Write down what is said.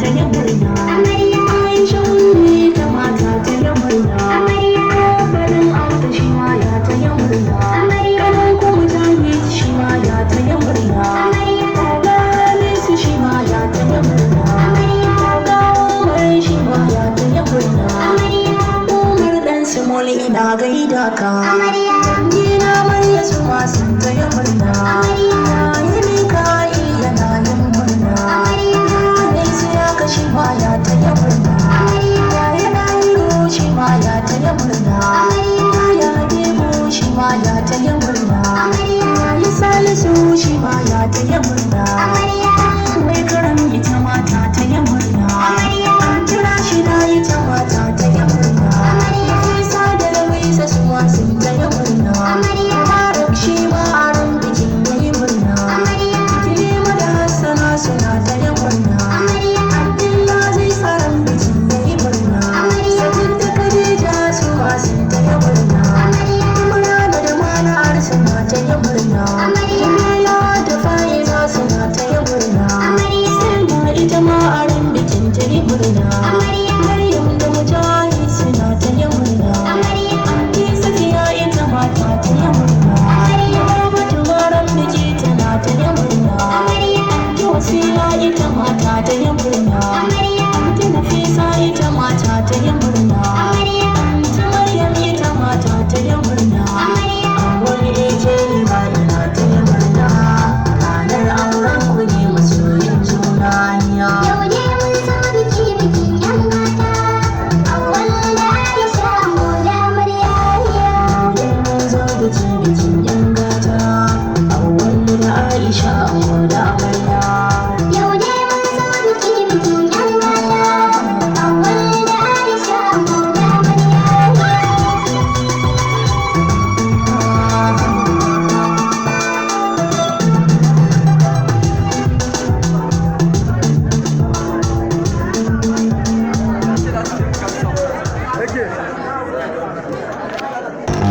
ta yi murna. Aisha Ummi ta mata ta yi murna. Farin Auta shi ma ya ta yi murna. Kanan kuma Jami shi ma ya ta yi murna. Halisu shi ma ya ta yi murna. Umar shi ma ya ta yi murna. Umar ɗan Simoli ina gaida ka. Dina Marya su ma sun ta yi murna. Shi ma ya ta yi murna. Yana Iro shi ma ya ta yi murna. Ya Habibu shi ma ya ta yi murna. Ya Salisu shi ma ya ta yi murna. Mai karam ita mata ta yi murna. An jira shi na ita mata ta yi murna. Nafisa da Rawisa su ma sun ta yi murna. Mubarak shi ma aron bikin ya yi murna. Kilima da Hassana suna ta yi murna. Sun ta yi murna.